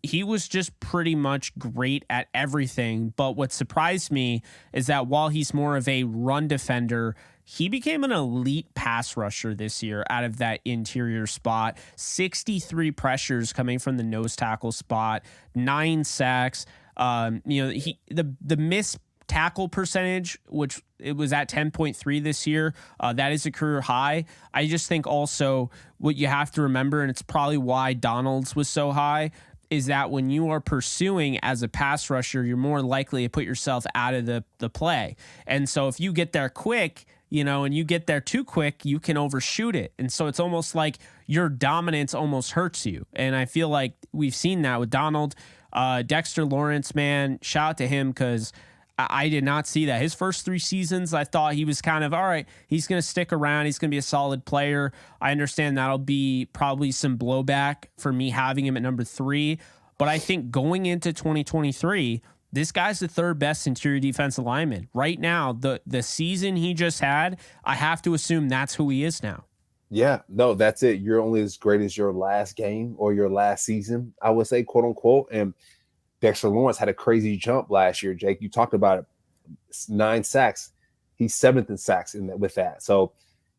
He was just pretty much great at everything. But what surprised me is that while he's more of a run defender, he became an elite pass rusher this year out of that interior spot. 63 pressures coming from the nose tackle spot, 9 sacks. The missed tackle percentage, which it was at 10.3 this year, that is a career high. I just think also what you have to remember, and it's probably why Donald's was so high, is that when you are pursuing as a pass rusher, you're more likely to put yourself out of the play. And so if you get there quick, and you get there too quick, you can overshoot it. And so it's almost like your dominance almost hurts you. And I feel like we've seen that with Donald. Dexter Lawrence, man, shout out to him because I did not see that. His first 3 seasons, I thought he was kind of, all right, he's going to stick around. He's going to be a solid player. I understand that'll be probably some blowback for me having him at number 3. But I think going into 2023, this guy's the 3rd best interior defensive lineman. Right now, the season he just had, I have to assume that's who he is now. Yeah, no, that's it. You're only as great as your last game or your last season, I would say, quote unquote. And Dexter Lawrence had a crazy jump last year, Jake. You talked about it. 9 sacks. He's 7th in sacks with that. So,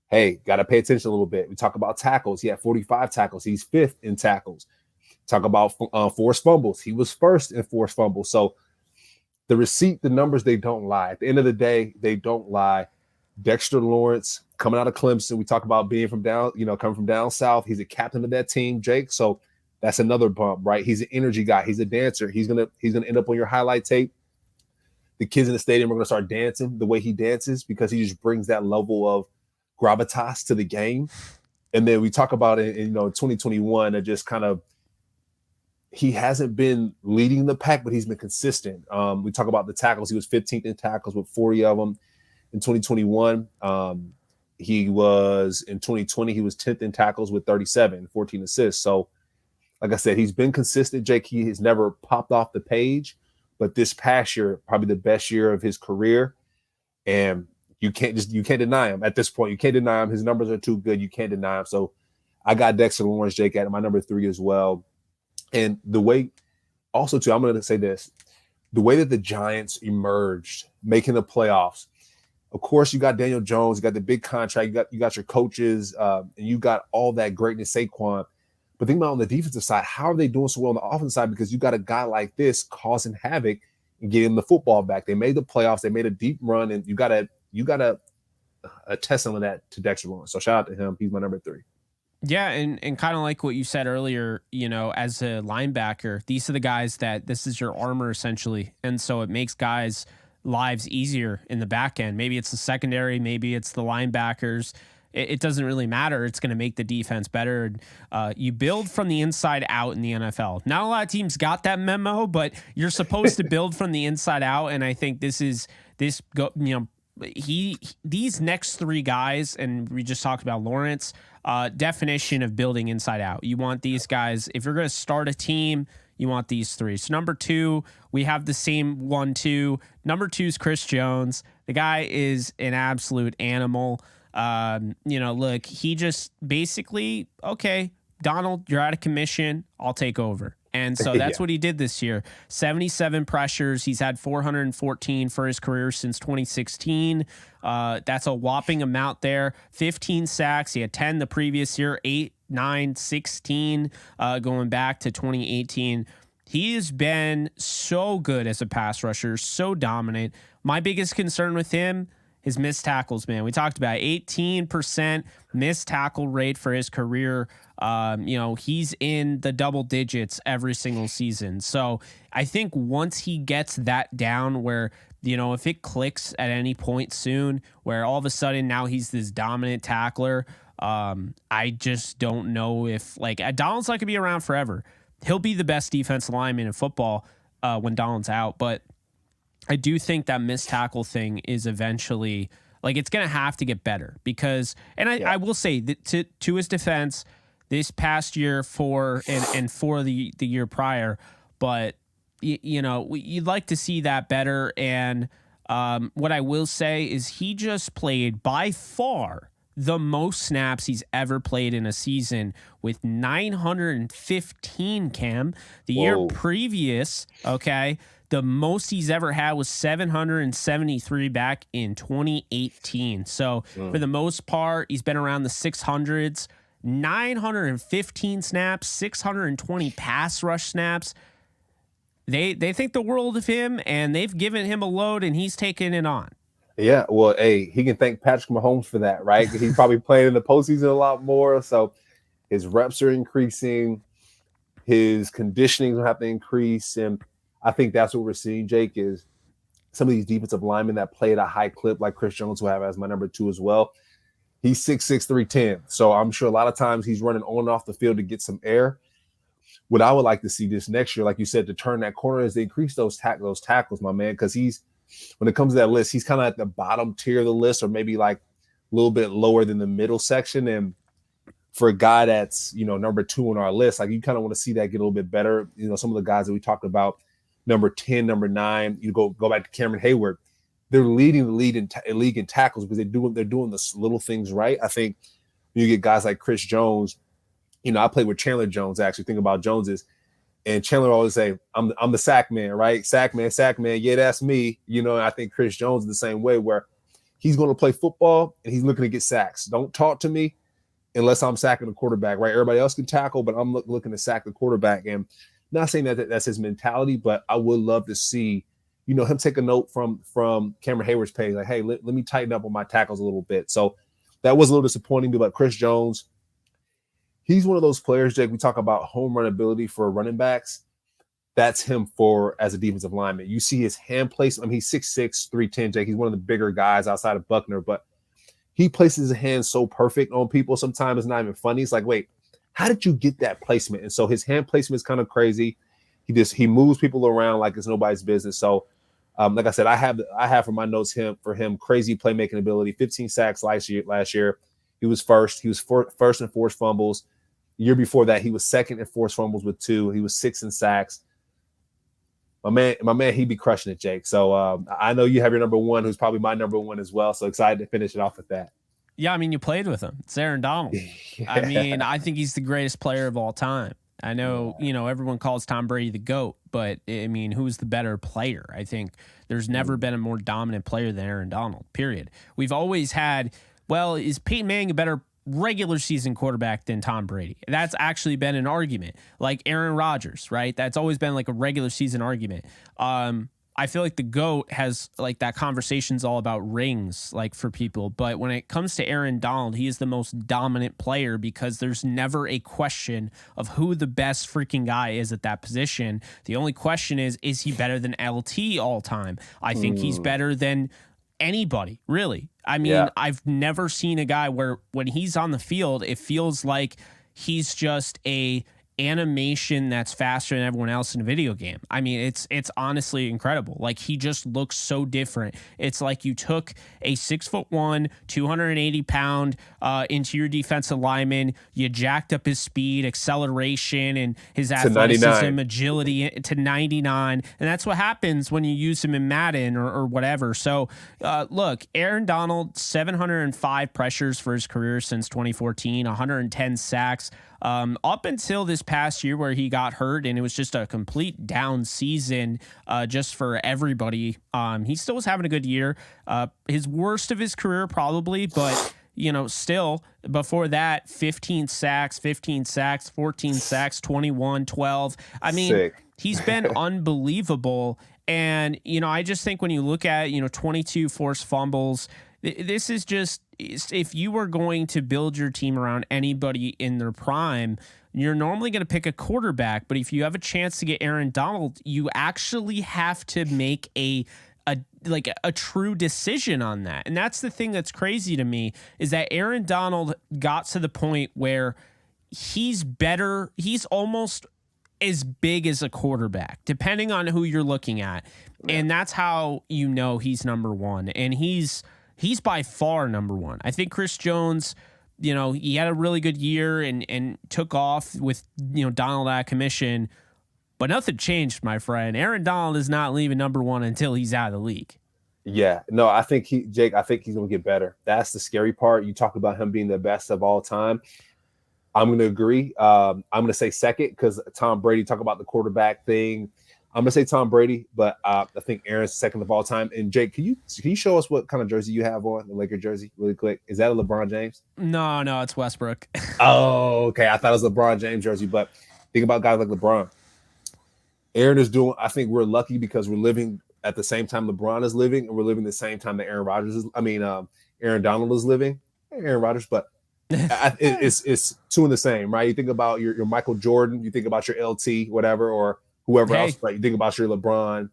hey, got to pay attention a little bit. We talk about tackles. He had 45 tackles. He's 5th in tackles. Talk about forced fumbles. He was 1st in forced fumbles. So, the numbers, they don't lie. At the end of the day, they don't lie. Dexter Lawrence coming out of Clemson. We talk about being coming from down south. He's a captain of that team, Jake. So that's another bump, right? He's an energy guy. He's a dancer. He's gonna end up on your highlight tape. The kids in the stadium are gonna start dancing the way he dances because he just brings that level of gravitas to the game. And then we talk about it in 2021 and just kind of, he hasn't been leading the pack, but he's been consistent. We talk about the tackles. He was 15th in tackles with 40 of them. In 2021, he was in 2020, he was 10th in tackles with 37, 14 assists. So, like I said, he's been consistent, Jake. He has never popped off the page, but this past year, probably the best year of his career. And you can't deny him at this point. You can't deny him. His numbers are too good. You can't deny him. So I got Dexter Lawrence, Jake, at my number 3 as well. And the way, also too, I'm going to say this, the way that the Giants emerged, making the playoffs. Of course, you got Daniel Jones, you got the big contract, you got your coaches, and you got all that greatness, Saquon. But think about on the defensive side, how are they doing so well on the offensive side? Because you got a guy like this causing havoc and getting the football back. They made the playoffs, they made a deep run, and you gotta attest some of that to Dexter Lawrence. So shout out to him. He's my number 3. Yeah, and kind of like what you said earlier, as a linebacker, these are the guys that this is your armor essentially. And so it makes guys' lives easier in the back end. Maybe it's the secondary, maybe it's the linebackers. It doesn't really matter. It's going to make the defense better. You build from the inside out in the NFL. Not a lot of teams got that memo, but you're supposed to build from the inside out. And I think these next 3 guys, and we just talked about Lawrence, definition of building inside out. You want these guys, if you're going to start a team, you want these 3. So number 2, we have the same 1-2. Number 2 is Chris Jones. The guy is an absolute animal. Look, he just basically, okay, Donald, you're out of commission. I'll take over. And so that's what he did this year. 77 pressures. He's had 414 for his career since 2016. That's a whopping amount there. 15 sacks. He had 10 the previous year, 8, 9, 16 going back to 2018. He has been so good as a pass rusher, so dominant. My biggest concern with him, his missed tackles, man. We talked about 18% missed tackle rate for his career. He's in the double digits every single season. So I think once he gets that down where if it clicks at any point soon where all of a sudden now he's this dominant tackler, I just don't know if Donald's not going to be around forever. He'll be the best defensive lineman in football when Donald's out, but I do think that missed tackle thing is eventually it's going to have to get better because, and I will say that to his defense, this past year for the year prior, but you'd like to see that better. And what I will say is he just played by far the most snaps he's ever played in a season with 915, Cam. The year previous, okay, the most he's ever had was 773 back in 2018. So for the most part, he's been around the 600s, 915 snaps, 620 pass rush snaps. They think the world of him, and they've given him a load, and he's taking it on. Yeah, well, hey, he can thank Patrick Mahomes for that, right? He's probably playing in the postseason a lot more, so his reps are increasing, his conditioning will have to increase, and I think that's what we're seeing, Jake, is some of these defensive linemen that play at a high clip, like Chris Jones, who I have as my number 2 as well. He's 6'6", 310, so I'm sure a lot of times he's running on and off the field to get some air. What I would like to see this next year, like you said, to turn that corner is to increase those tackles, my man, because when it comes to that list, he's kind of at the bottom tier of the list, or maybe like a little bit lower than the middle section. And for a guy that's, number 2 on our list, like you kind of want to see that get a little bit better. Some of the guys that we talked about, number 10, number 9, you go back to Cameron Hayward. They're leading the league in tackles because they're doing the little things right. I think you get guys like Chris Jones. I played with Chandler Jones, actually. Think about Jones's. And Chandler always say, I'm the sack man, right? Sack man. Yeah, that's me. And I think Chris Jones is the same way, where he's going to play football and he's looking to get sacks. Don't talk to me unless I'm sacking the quarterback, right? Everybody else can tackle, but I'm looking to sack the quarterback. And not saying that that's his mentality, but I would love to see, him take a note from Cameron Hayward's page. Like, hey, let me tighten up on my tackles a little bit. So that was a little disappointing, but Chris Jones, he's one of those players, Jake, we talk about home run ability for running backs. That's him as a defensive lineman. You see his hand placement. I mean, he's 6'6", 310, Jake. He's one of the bigger guys outside of Buckner, but he places his hand so perfect on people. Sometimes it's not even funny. It's like, wait, how did you get that placement? And so his hand placement is kind of crazy. He moves people around like it's nobody's business. So, like I said, I have for my notes for him crazy playmaking ability. 15 sacks last year. He was first. He was first in forced fumbles. The year before that, he was second in forced fumbles with 2. He was 6th in sacks. My man, he'd be crushing it, Jake. So I know you have your number 1, who's probably my number 1 as well. So excited to finish it off with that. Yeah, I mean, you played with him. It's Aaron Donald. Yeah. I mean, I think he's the greatest player of all time. I know, everyone calls Tom Brady the GOAT, but I mean, who's the better player? I think there's never been a more dominant player than Aaron Donald, period. We've always had, is Peyton Manning a better regular season quarterback than Tom Brady? That's actually been an argument. Like Aaron Rodgers, right? That's always been like a regular season argument. I feel like the GOAT has that conversation's all about rings, for people. But when it comes to Aaron Donald, he is the most dominant player because there's never a question of who the best freaking guy is at that position. The only question is he better than LT all time? I think he's better than anybody, really. I mean, I've never seen a guy where when he's on the field, it feels like he's just a animation that's faster than everyone else in a video game. I mean, it's honestly incredible. He just looks so different. It's like you took a 6'1", 280-pound interior defensive lineman, you jacked up his speed, acceleration, and his athleticism, agility to 99, and that's what happens when you use him in Madden or whatever. So, look, Aaron Donald, 705 pressures for his career since 2014, 110 sacks. Up until this past year where he got hurt and it was just a complete down season just for everybody. He still was having a good year. His worst of his career probably, but still before that, 15 sacks, 14 sacks, 21, 12. I mean, Sick. He's been unbelievable. And, I just think when you look at, 22 forced fumbles, this is just, if you were going to build your team around anybody in their prime, you're normally going to pick a quarterback. But if you have a chance to get Aaron Donald, you actually have to make a a true decision on that. And that's the thing that's crazy to me, is that Aaron Donald got to the point where he's better. He's almost as big as a quarterback, depending on who you're looking at. Yeah. And that's how you know he's number one. And he's by far number one. I think Chris Jones, he had a really good year and took off with, Donald out of commission. But nothing changed, my friend. Aaron Donald is not leaving number one until he's out of the league. Yeah, no, I think Jake, I think he's going to get better. That's the scary part. You talk about him being the best of all time. I'm going to agree. I'm going to say second because Tom Brady, talk about the quarterback thing. I'm going to say Tom Brady, but I think Aaron's second of all time. And Jake, can you show us what kind of jersey you have on, the Laker jersey, really quick? Is that a LeBron James? No, it's Westbrook. Oh, okay. I thought it was a LeBron James jersey, but think about guys like LeBron. Aaron is doing, I think we're lucky because we're living at the same time LeBron is living, and we're living the same time that Aaron Donald is living. Aaron Rodgers, but it's two in the same, right? You think about your Michael Jordan, you think about your LT, whatever, or whoever else, right? You think about your LeBron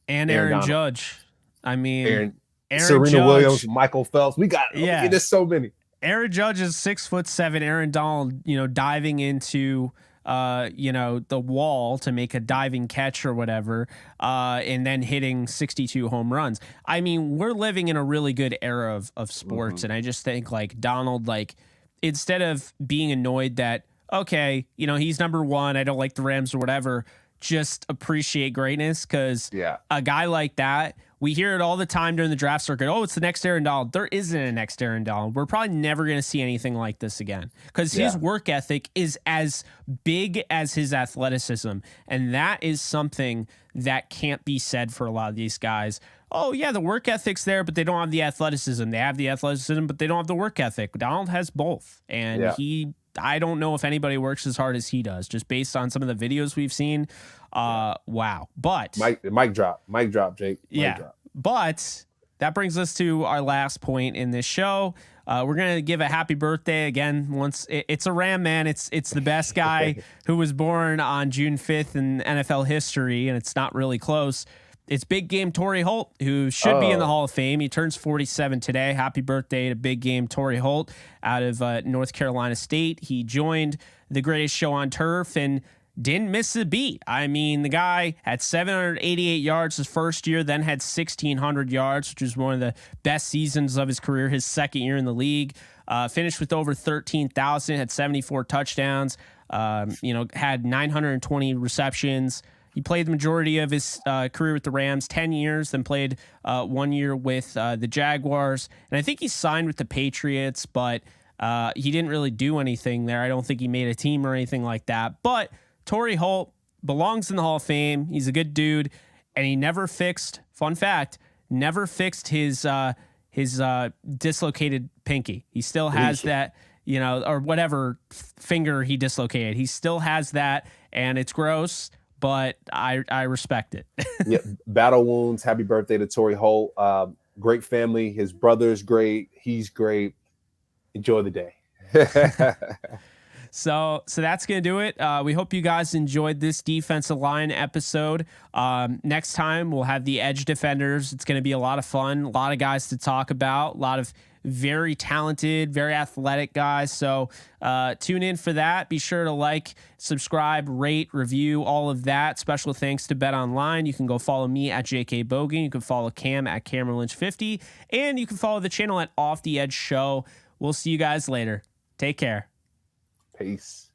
and Aaron Judge. I mean, Aaron Serena Judge, Williams, Michael Phelps. There's so many. Aaron Judge is 6'7". Aaron Donald, diving into the wall to make a diving catch or whatever, and then hitting 62 home runs. I mean, we're living in a really good era of sports. Mm-hmm. And I just think like Donald, like instead of being annoyed that, okay, he's number one, I don't like the Rams or whatever, just appreciate greatness. Cause a guy like that, we hear it all the time during the draft circuit. Oh, it's the next Aaron Donald. There isn't a next Aaron Donald. We're probably never going to see anything like this again because his work ethic is as big as his athleticism. And that is something that can't be said for a lot of these guys. Oh, yeah, the work ethic's there, but they don't have the athleticism. They have the athleticism, but they don't have the work ethic. Donald has both. And I don't know if anybody works as hard as he does, just based on some of the videos we've seen. Wow. But mic drop, Jake. Mic drop. But that brings us to our last point in this show. We're going to give a happy birthday again. It's a Ram, man. It's the best guy who was born on June 5th in NFL history, and it's not really close. It's Big Game Torrey Holt, who should be in the Hall of Fame. He turns 47 today. Happy birthday to Big Game Torrey Holt out of North Carolina State. He joined the greatest show on turf and didn't miss a beat. I mean, the guy had 788 yards his first year, then had 1,600 yards, which was one of the best seasons of his career, his second year in the league. Finished with over 13,000, had 74 touchdowns, had 920 receptions. He played the majority of his career with the Rams, 10 years, then played 1 year with the Jaguars. And I think he signed with the Patriots, but he didn't really do anything there. I don't think he made a team or anything like that. But Torrey Holt belongs in the Hall of Fame. He's a good dude, and he never fixed, fun fact, his dislocated pinky. He still has that, or whatever finger he dislocated. He still has that, and it's gross, but I respect it. Yeah, battle wounds. Happy birthday to Torrey Holt. Great family. His brother's great. He's great. Enjoy the day. So that's going to do it. We hope you guys enjoyed this defensive line episode. Next time, we'll have the edge defenders. It's going to be a lot of fun, a lot of guys to talk about, a lot of very talented, very athletic guys. So tune in for that. Be sure to like, subscribe, rate, review, all of that. Special thanks to Bet Online. You can go follow me at Jake Ellenbogen. You can follow Cam at CameronLynch50. And you can follow the channel at Off the Edge Show. We'll see you guys later. Take care. Peace.